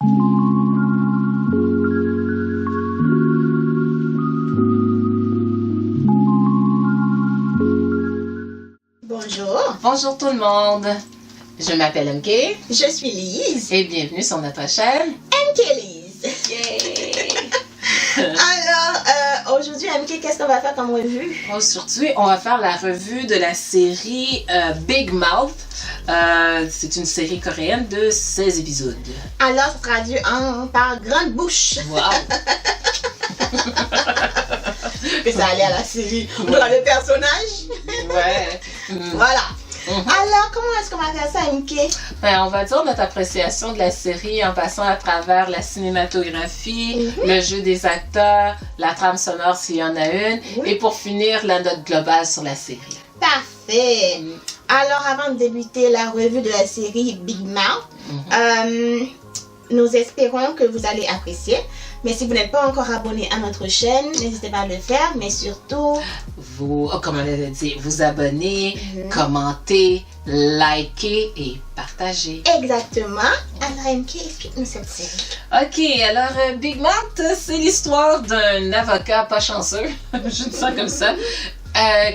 Bonjour. Bonjour tout le monde. Je m'appelle MK. Je suis Lise. Et bienvenue sur notre chaîne MK Lise. Yay! Alors, aujourd'hui, MK, qu'est-ce qu'on va faire comme revue? Aujourd'hui, on va faire la revue de la série Big Mouth. C'est une série coréenne de 16 épisodes. Alors, traduit par Grande Bouche. Wow! Que ça allait à la série. On voit le personnage. Ouais. Voilà. Alors, comment est-ce qu'on va faire ça, MK? Ben, on va dire notre appréciation de la série en passant à travers la cinématographie, le jeu des acteurs, la trame sonore s'il y en a une, et pour finir, la note globale sur la série. Parfait. Alors, avant de débuter la revue de la série Big Mouth, nous espérons que vous allez apprécier. Mais si vous n'êtes pas encore abonné à notre chaîne, n'hésitez pas à le faire. Mais surtout, vous, comme on avait dit, vous abonner, commenter, liker et partager. Exactement. Alors, MK, explique-nous cette série. Ok, alors Big Mouth, c'est l'histoire d'un avocat pas chanceux, je dis ça comme ça,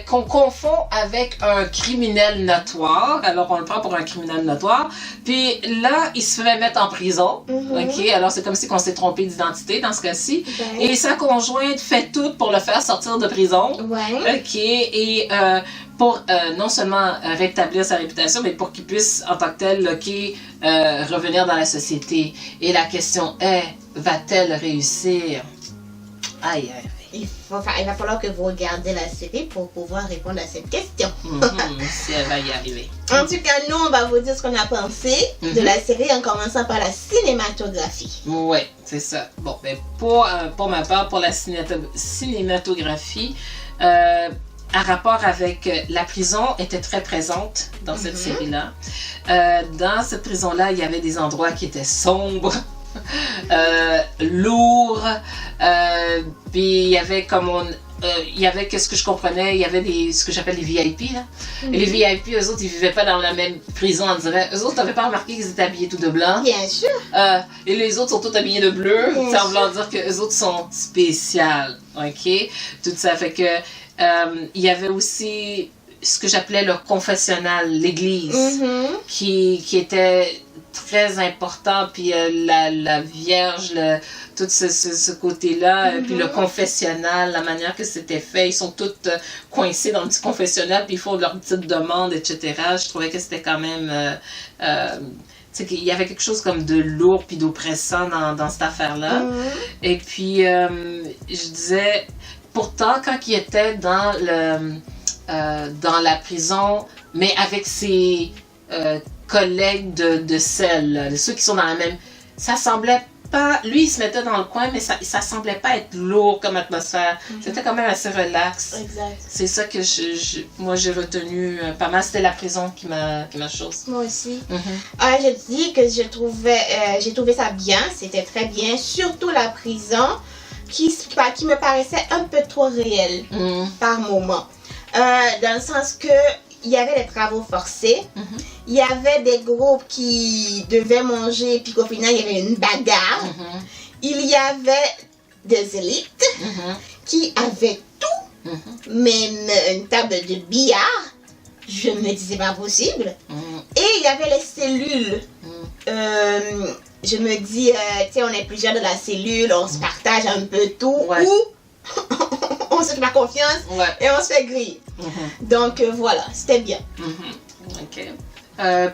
qu'on confond avec un criminel notoire. Alors, on le prend pour un criminel notoire. Puis là, il se fait mettre en prison. Ok, alors c'est comme si on s'est trompé d'identité dans ce cas-ci. Et sa conjointe fait tout pour le faire sortir de prison. Ok, et pour non seulement rétablir sa réputation, mais pour qu'il puisse, en tant que tel, revenir dans la société. Et la question est, va-t-elle réussir? Aïe, aïe. Il va falloir que vous regardiez la série pour pouvoir répondre à cette question. Si elle va y arriver. En tout cas, nous, on va vous dire ce qu'on a pensé de la série en commençant par la cinématographie. Ouais, c'est ça. Bon, ben pour ma part, pour la cinématographie, à rapport avec la prison était très présente dans cette série-là. Dans cette prison-là, il y avait des endroits qui étaient sombres. Lourd, puis il y avait il y avait, qu'est-ce que je comprenais, il y avait ce que j'appelle les VIP là. Et les VIP, eux autres, ils vivaient pas dans la même prison, on dirait. Eux autres, t'avais pas remarqué qu'ils étaient habillés tout de blanc? Bien sûr. Et les autres sont tous habillés de bleu, ça voulant dire que eux autres sont spéciales, ok? Tout ça fait que il y avait aussi ce que j'appelais le confessionnal, l'église, qui était très important, puis la Vierge, tout ce côté-là, puis le confessionnal, la manière que c'était fait, ils sont tous coincés dans le petit confessionnal, puis ils font leurs petites demandes, etc. Je trouvais que c'était quand même... il y avait quelque chose comme de lourd puis d'oppressant dans cette affaire-là. Et puis, je disais, pourtant, quand il était dans la prison, mais avec ses collègues de celle, ceux qui sont dans la même... Ça semblait pas... Lui, il se mettait dans le coin, mais ça semblait pas être lourd comme atmosphère. C'était quand même assez relax. Exact. C'est ça que moi, j'ai retenu pas mal. C'était la prison qui m'a chose. Moi aussi. Je dis que j'ai trouvé ça bien. C'était très bien. Surtout la prison qui me paraissait un peu trop réelle par moment. Dans le sens que il y avait des travaux forcés, il y avait des groupes qui devaient manger, puis qu'au final, il y avait une bagarre. Il y avait des élites qui avaient tout, même une table de billard. Je me disais pas possible. Et il y avait les cellules. Je me dis, tu sais, on est plusieurs dans la cellule, on se partage un peu tout, ou on se fait pas confiance et on se fait griller. Donc voilà, c'était bien. Ok.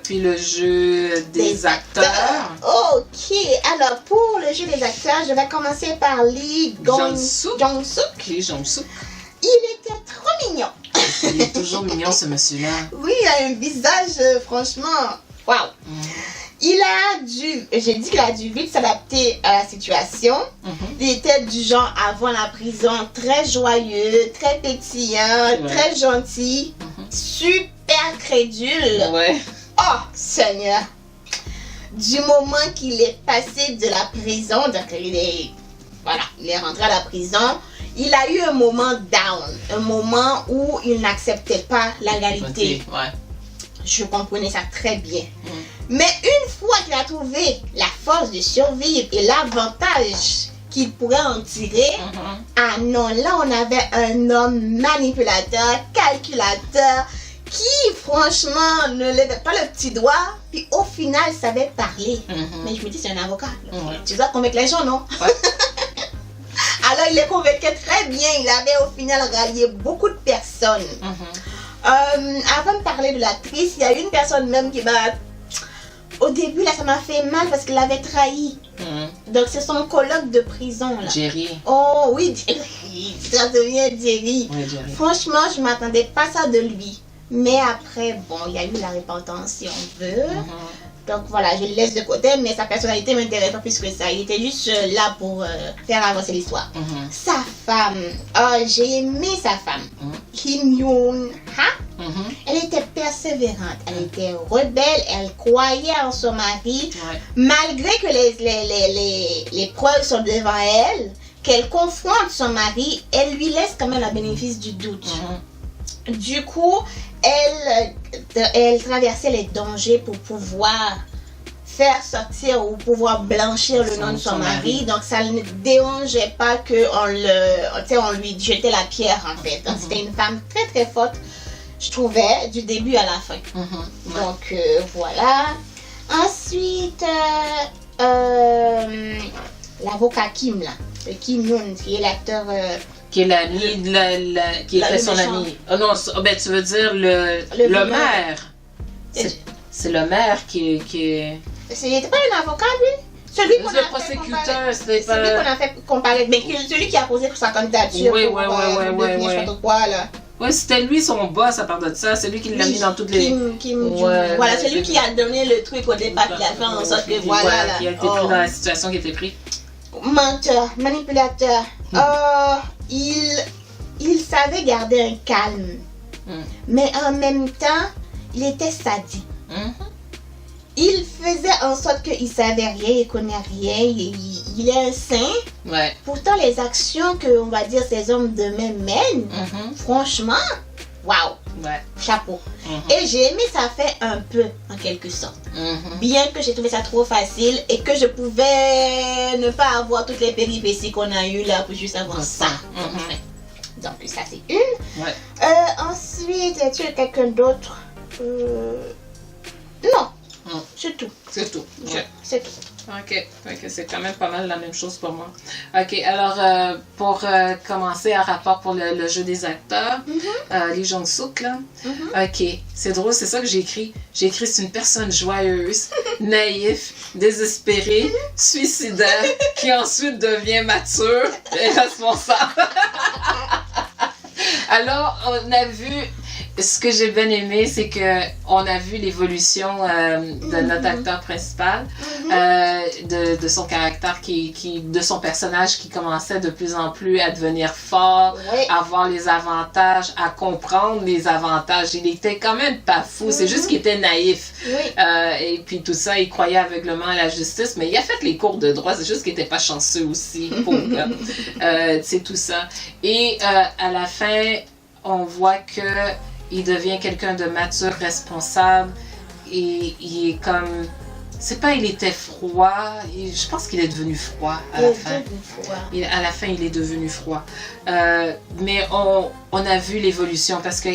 Puis le jeu des acteurs. Ok, alors pour le jeu des acteurs, je vais commencer par Lee Jong-suk. Lee Jong-suk. Il était trop mignon. Il est toujours mignon ce monsieur-là. Oui, il a un visage franchement, waouh. J'ai dit qu'il a dû vite s'adapter à la situation. Il était du genre avant la prison très joyeux, très pétillant, très gentil, super crédule. Oh Seigneur! Du moment qu'il est passé de la prison, donc il est rentré à la prison, il a eu un moment down, un moment où il n'acceptait pas la réalité. je comprenais ça très bien. Mais une fois qu'il a trouvé la force de survivre et l'avantage qu'il pourrait en tirer, ah non, là on avait un homme manipulateur, calculateur, qui franchement ne levait pas le petit doigt, puis au final savait parler. Mais je me dis, c'est un avocat. Tu dois convaincre les gens, non? Alors il les convainquait très bien, il avait au final rallié beaucoup de personnes. Avant de parler de l'actrice, il y a une personne même qui m'a... Au début, là, ça m'a fait mal parce qu'il l'avait trahi. Donc, c'est son coloc de prison, là. Jerry. Oh, oui, Jerry. Ça devient Jerry. Oui, Jerry. Franchement, je ne m'attendais pas ça de lui. Mais après, bon, il y a eu la repentance, si on veut. Donc, voilà, je le laisse de côté. Mais sa personnalité m'intéresse pas plus que ça. Il était juste là pour faire avancer l'histoire. Sa femme. Oh, j'ai aimé sa femme. Kim Yoon-ha. Elle était persévérante, elle était rebelle, elle croyait en son mari, malgré que les preuves sont devant elle, qu'elle confronte son mari, elle lui laisse quand même le bénéfice du doute. Du coup, elle traversait les dangers pour pouvoir faire sortir ou pouvoir blanchir le nom de son mari. Donc ça ne dérangeait pas qu'on lui jetait la pierre en fait. Donc c'était une femme très très forte, je trouvais, du début à la fin. Donc voilà. Ensuite, l'avocat Kim là, le Kim Yoon, qui est l'acteur... qui est l'ami, qui était son ami. Oh non, ben, tu veux dire le maire. C'est le maire qui est... Il n'était pas un avocat, lui? Celui qu'on a le prosécuteur, c'est pas... Celui qu'on a fait comparer, mais celui qui a posé pour sa candidature. Oui, Ouais, c'était lui son boss à part de ça, c'est lui qui l'a mis dans toutes les... Voilà, c'est lui qui a donné le truc au départ, qui a fait en sorte que voilà. Qui a été pris dans la situation qui était prise. Menteur, manipulateur. Il savait garder un calme. Mais en même temps, il était sadique. Il faisait en sorte qu'il savait rien, il connaît rien, il est un saint. Pourtant, les actions que, on va dire, ces hommes de même mènent, franchement, waouh, chapeau. Et j'ai aimé ça fait un peu, en quelque sorte. Bien que j'ai trouvé ça trop facile et que je pouvais ne pas avoir toutes les péripéties qu'on a eues là pour juste avoir ça. Donc ça c'est une. Ensuite, y a-t-il quelqu'un d'autre? Non. C'est tout. C'est tout. C'est tout. Ok, c'est quand même pas mal la même chose pour moi. Ok, alors pour commencer, un rapport pour le jeu des acteurs, Lee Jong-suk, là. Ok, c'est drôle, c'est ça que j'ai écrit. J'ai écrit c'est une personne joyeuse, naïf, désespérée, suicidaire, qui ensuite devient mature et responsable. Alors, on a vu... Ce que j'ai bien aimé, c'est qu'on a vu l'évolution de notre acteur principal, de son caractère, de son personnage qui commençait de plus en plus à devenir fort, à voir les avantages, à comprendre les avantages. Il était quand même pas fou, c'est juste qu'il était naïf. Et puis tout ça, il croyait aveuglement à la justice, mais il a fait les cours de droit, c'est juste qu'il était pas chanceux aussi, pauvre gars. C'est tout ça. Et à la fin, on voit que il devient quelqu'un de mature, responsable, et il est comme... C'est pas il était froid, je pense qu'il est devenu froid à la fin. À la fin, il est devenu froid. Mais on a vu l'évolution, parce que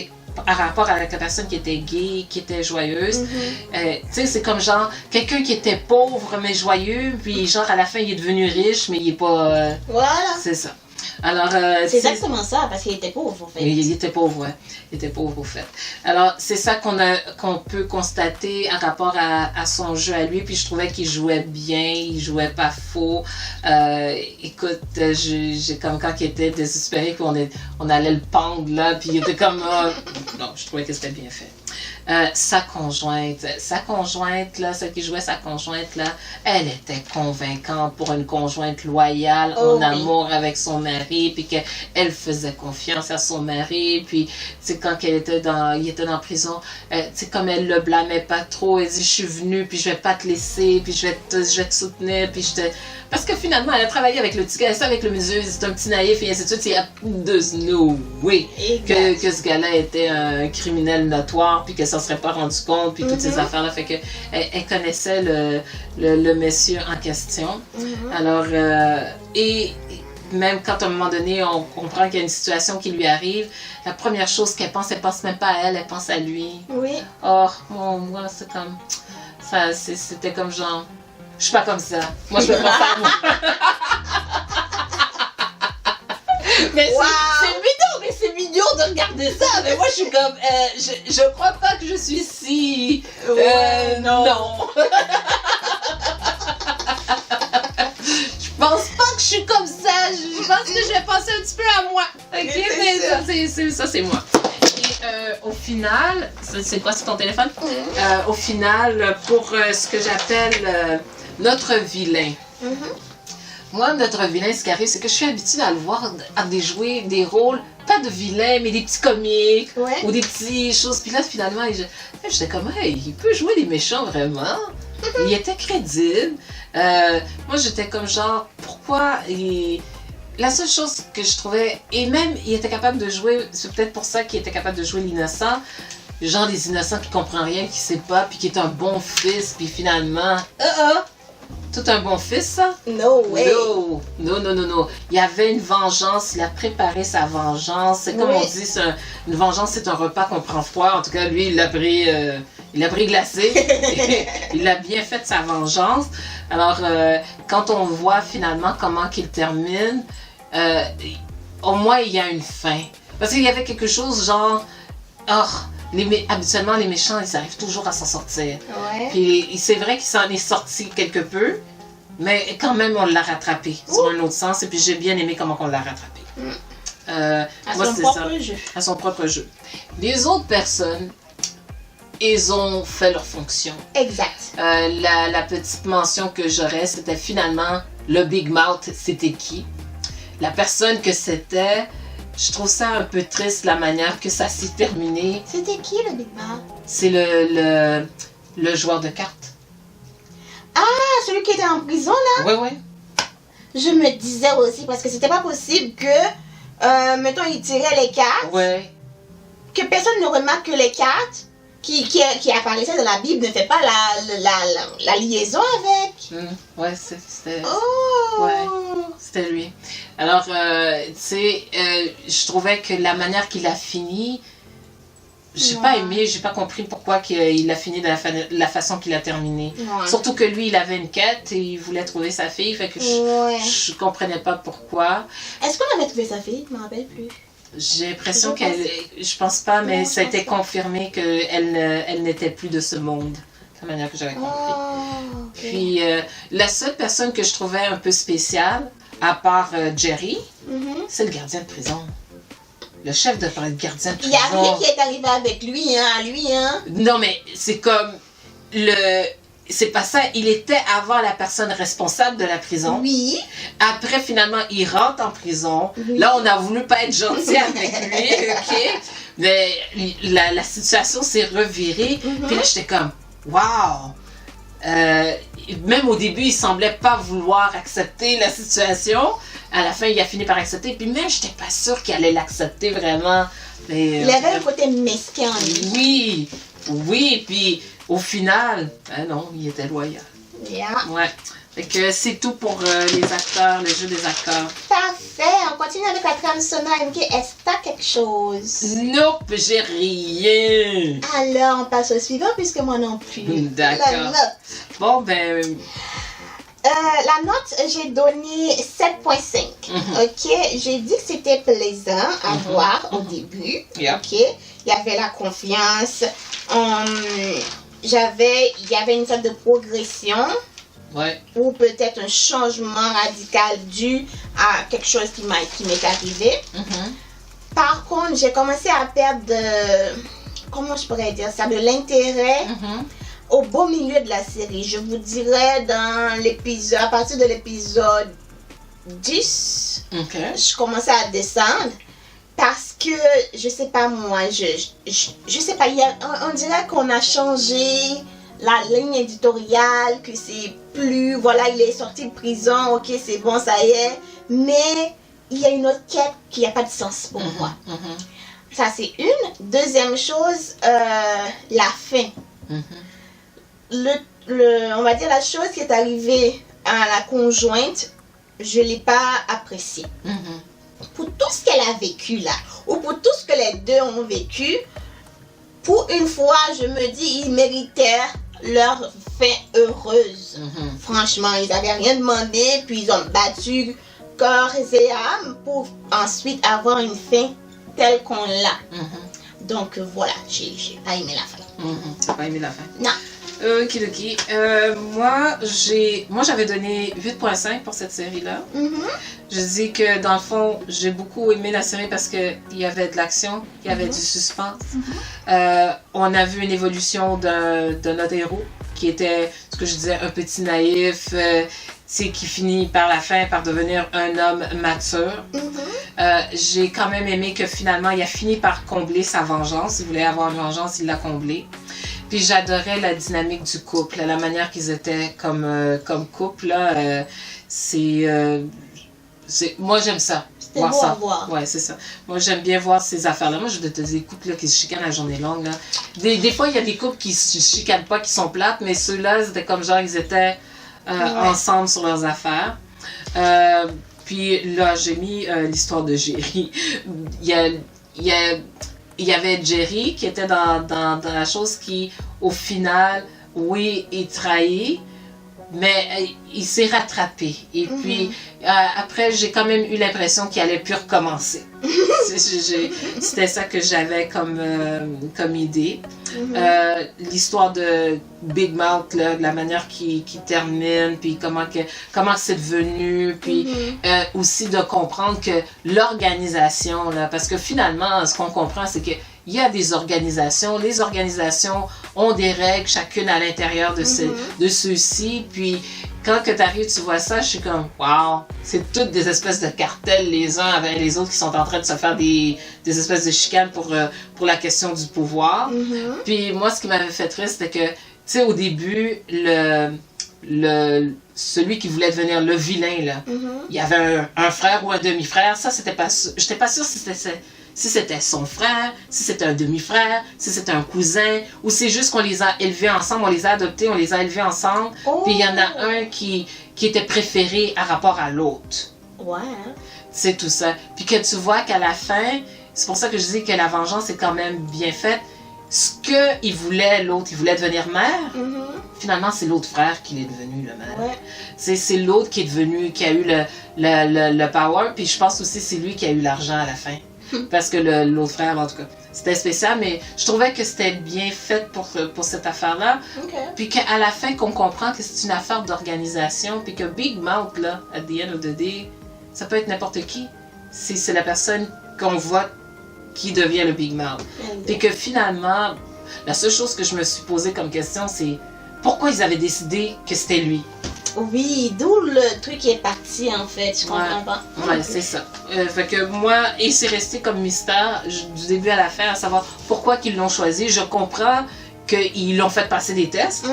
par rapport avec la personne qui était gay, qui était joyeuse, tu sais, c'est comme genre, quelqu'un qui était pauvre mais joyeux, puis genre à la fin, il est devenu riche, mais il est pas... Voilà. C'est ça. Alors, c'est exactement ça, parce qu'il était pauvre, en fait. Il était pauvre, ouais. Il était pauvre, au fait. Alors, c'est ça qu'on peut constater en rapport à son jeu à lui. Puis, je trouvais qu'il jouait bien, il jouait pas faux. Écoute, j'ai comme quand il était désespéré qu'on allait le pendre, là. Puis, il était comme... non, je trouvais que c'était bien fait. Sa conjointe, là, celle qui jouait sa conjointe, là, elle était convaincante pour une conjointe loyale, en amour avec son mari, puis qu'elle faisait confiance à son mari, puis, tu sais, quand il était dans prison, tu sais, comme elle le blâmait pas trop, elle dit, je suis venue, puis je vais pas te laisser, puis je vais te soutenir, puis parce que finalement, elle a travaillé avec le petit gars, ça avec le monsieur, c'est un petit naïf, et ainsi de suite, il y a no way que ce gars-là était un criminel notoire, puis que s'en serait pas rendu compte, puis toutes ces affaires-là. Fait que elle connaissait le monsieur en question. Alors, et même quand à un moment donné, on comprend qu'il y a une situation qui lui arrive, la première chose qu'elle pense même pas à elle, elle pense à lui. Oui. Oh, moi, c'est comme... ça, c'était comme genre... Je suis pas comme ça. Moi, je veux pas faire moi. Mais c'est mignon de regarder ça. Mais moi, je suis comme... je crois pas que je suis si... non. Je pense pas que je suis comme ça. Je pense que je vais penser un petit peu à moi. Ok, mais ça, c'est moi. Et au final, c'est quoi, c'est ton téléphone? Au final, pour ce que j'appelle notre vilain. Moi, notre vilain, ce qui arrive, c'est que je suis habituée à le voir, à jouer des rôles, pas de vilain, mais des petits comiques, ou des petites choses. Puis là, finalement, j'étais comme, hey, il peut jouer des méchants vraiment. Il était crédible. Moi, j'étais comme genre, pourquoi La seule chose que je trouvais, et même il était capable de jouer, c'est peut-être pour ça qu'il était capable de jouer l'innocent, genre des innocents qui comprennent rien, qui sait pas, puis qui est un bon fils, puis finalement, tout un bon fils, ça? No way. Non. Il y avait une vengeance, il a préparé sa vengeance. C'est comme on dit, une vengeance, c'est un repas qu'on prend froid. En tout cas, lui, il l'a pris glacé. Il a bien fait sa vengeance. Alors, quand on voit finalement comment qu'il termine, au moins, il y a une fin. Parce qu'il y avait quelque chose genre... habituellement, les méchants, ils arrivent toujours à s'en sortir. Puis c'est vrai qu'il s'en est sorti quelque peu, mais quand même, on l'a rattrapé sur un autre sens. Et puis j'ai bien aimé comment on l'a rattrapé. À son propre jeu. Les autres personnes, ils ont fait leur fonction. Exact. La petite mention que j'aurais, c'était finalement le Big Mouth, c'était qui? La personne que c'était... Je trouve ça un peu triste la manière que ça s'est terminé. C'était qui le Big Mouth? C'est le joueur de cartes. Ah, celui qui était en prison là? Oui. Je me disais aussi, parce que c'était pas possible que, mettons, il tirait les cartes. Que personne ne remarque que les cartes qui apparaissaient dans la Bible ne fait pas la liaison avec. C'était... c'était lui. Alors, tu sais, je trouvais que la manière qu'il a fini, j'ai pas aimé, j'ai pas compris pourquoi il a fini de la façon qu'il a terminé. Surtout que lui, il avait une quête et il voulait trouver sa fille, fait que je comprenais pas pourquoi. Est-ce qu'on avait trouvé sa fille? Je me rappelle plus. J'ai l'impression je pense pas, mais ça a été confirmé qu'elle n'était plus de ce monde. La manière que j'avais compris. Puis, la seule personne que je trouvais un peu spéciale, à part Jerry, c'est le gardien de prison. Le chef de gardien de prison. Il n'y a rien qui est arrivé avec lui, hein. Non, mais c'est comme c'est pas ça. Il était avant la personne responsable de la prison. Oui. Après, finalement, il rentre en prison. Là, on a voulu pas être gentil avec lui, ok? Mais la situation s'est revirée. Puis là, j'étais comme, wow! Même au début, il semblait pas vouloir accepter la situation. À la fin, il a fini par accepter. Puis même, j'étais pas sûre qu'il allait l'accepter vraiment. Mais, il avait un côté mesquin en lui. Oui. Puis au final, non, il était loyal. Fait que c'est tout pour les acteurs, le jeu des acteurs. Parfait. On continue avec la trame sonore. Est-ce que t'as quelque chose? Nope, j'ai rien. Alors, on passe au suivant puisque moi non plus. D'accord. Bon, ben... la note, j'ai donné 7.5. Ok, j'ai dit que c'était plaisant à voir au début. Ok, il y avait la confiance. Il y avait une sorte de progression. Ou peut-être un changement radical dû à quelque chose qui m'est arrivé. Par contre, j'ai commencé à perdre comment je pourrais dire ça, de l'intérêt au beau milieu de la série. Je vous dirais à partir de l'épisode 10, je commençais à descendre parce que, je sais pas moi, je sais pas, on dirait qu'on a changé la ligne éditoriale, que c'est plus, voilà, il est sorti de prison, ok, c'est bon, ça y est, mais il y a une autre quête qui n'a pas de sens pour moi. Ça, c'est une. Deuxième chose, la fin. On va dire la chose qui est arrivée à la conjointe, je ne l'ai pas appréciée. Pour tout ce qu'elle a vécu là, ou pour tout ce que les deux ont vécu, pour une fois, je me dis, ils méritaient leur fin heureuse. Franchement, ils n'avaient rien demandé, puis ils ont battu corps et âme pour ensuite avoir une fin telle qu'on l'a. Donc voilà, j'ai pas aimé la fin. T'as pas aimé la fin? Non. Ok. Moi, j'avais donné 8.5 pour cette série-là. Je dis que dans le fond, j'ai beaucoup aimé la série parce qu'il y avait de l'action, il y avait du suspense. On a vu une évolution de notre héros qui était, ce que je disais, un petit naïf, qui finit par la fin par devenir un homme mature. J'ai quand même aimé que finalement, il a fini par combler sa vengeance. Il voulait avoir une vengeance, il l'a comblée. Puis j'adorais la dynamique du couple, la manière qu'ils étaient comme couple. Là, moi, j'aime ça. C'était beau à voir. Ouais, c'est ça. Moi, j'aime bien voir ces affaires-là. Moi, je te dis des couples là, qui se chicanent la journée longue. Là. Des fois, il y a des couples qui se chicanent pas, qui sont plates, mais ceux-là, c'était comme genre, ils étaient ensemble sur leurs affaires. Puis là, j'ai mis l'histoire de Jerry. Il y avait Jerry qui était dans la chose qui, au final, oui, il trahit, mais il s'est rattrapé. Et puis, après, j'ai quand même eu l'impression qu'il allait plus recommencer. C'était ça que j'avais comme idée. L'histoire de Big Mouth, là, de la manière qu'il termine, puis comment c'est devenu, puis aussi de comprendre que l'organisation, là, parce que finalement, ce qu'on comprend, c'est que il y a des organisations. Les organisations ont des règles, chacune à l'intérieur de ceux-ci. Puis, quand tu arrives, tu vois ça, je suis comme, wow, c'est toutes des espèces de cartels les uns avec les autres qui sont en train de se faire des espèces de chicanes pour la question du pouvoir. Puis, moi, ce qui m'avait fait triste, c'était que, tu sais, au début, celui qui voulait devenir le vilain, là, il y avait un frère ou un demi-frère. Ça, c'était pas sûr. J'étais pas sûre si c'était son frère, si c'était un demi-frère, si c'était un cousin, ou c'est juste qu'on les a élevés ensemble, on les a adoptés, on les a élevés ensemble, puis il y en a un qui était préféré à rapport à l'autre. Ouais. C'est tout ça. Puis que tu vois qu'à la fin, c'est pour ça que je dis que la vengeance est quand même bien faite. Ce qu'il voulait, l'autre, il voulait devenir maire. Finalement, c'est l'autre frère qui est devenu le maire. Ouais. C'est l'autre qui est devenu, qui a eu le power, puis je pense aussi c'est lui qui a eu l'argent à la fin. Parce que l'autre frère, en tout cas, c'était spécial, mais je trouvais que c'était bien fait pour cette affaire-là. Puis qu'à la fin, qu'on comprend que c'est une affaire d'organisation, puis que Big Mouth, là, at the end of the day, ça peut être n'importe qui. C'est la personne qu'on voit qui devient le Big Mouth. Puis que finalement, la seule chose que je me suis posée comme question, c'est pourquoi ils avaient décidé que c'était lui? Oui, d'où le truc qui est parti en fait, je comprends pas. Ouais, c'est ça. Fait que moi, et c'est resté comme mystère du début à la fin, à savoir pourquoi qu'ils l'ont choisi. Je comprends qu'ils l'ont fait passer des tests,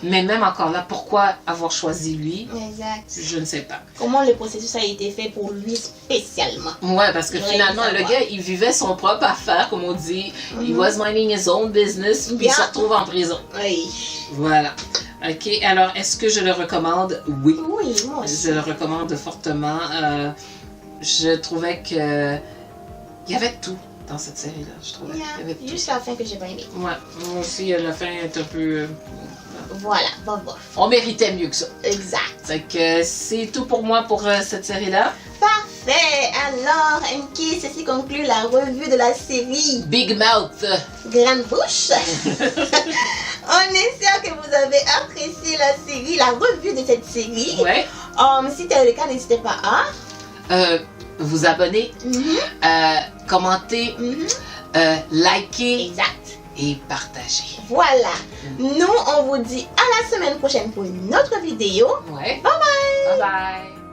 mais même encore là, pourquoi avoir choisi lui? Exact. Je ne sais pas. Comment le processus a été fait pour lui spécialement? Ouais, parce que finalement, le gars, il vivait son propre affaire, comme on dit. He was minding his own business, puis il se retrouve en prison. Oui. Voilà. Ok, alors est-ce que je le recommande? Oui. Oui, moi aussi. Je le recommande fortement. Je trouvais que il y avait tout dans cette série-là. Je trouvais. Il y avait tout. Juste la fin que j'ai pas aimé. Ouais, moi aussi, la fin est un peu. Voilà, bon. On méritait mieux que ça. Exact. Donc, c'est tout pour moi pour cette série-là. Parfait. Alors, MK, ceci conclut la revue de la série Big Mouth. Grande Bouche. On espère que vous avez apprécié la série, la revue de cette série. Ouais. Si c'est le cas, n'hésitez pas à vous abonner, commenter, liker. Exact. Et partager. Voilà. Nous, on vous dit à la semaine prochaine pour une autre vidéo. Ouais. Bye bye. Bye bye.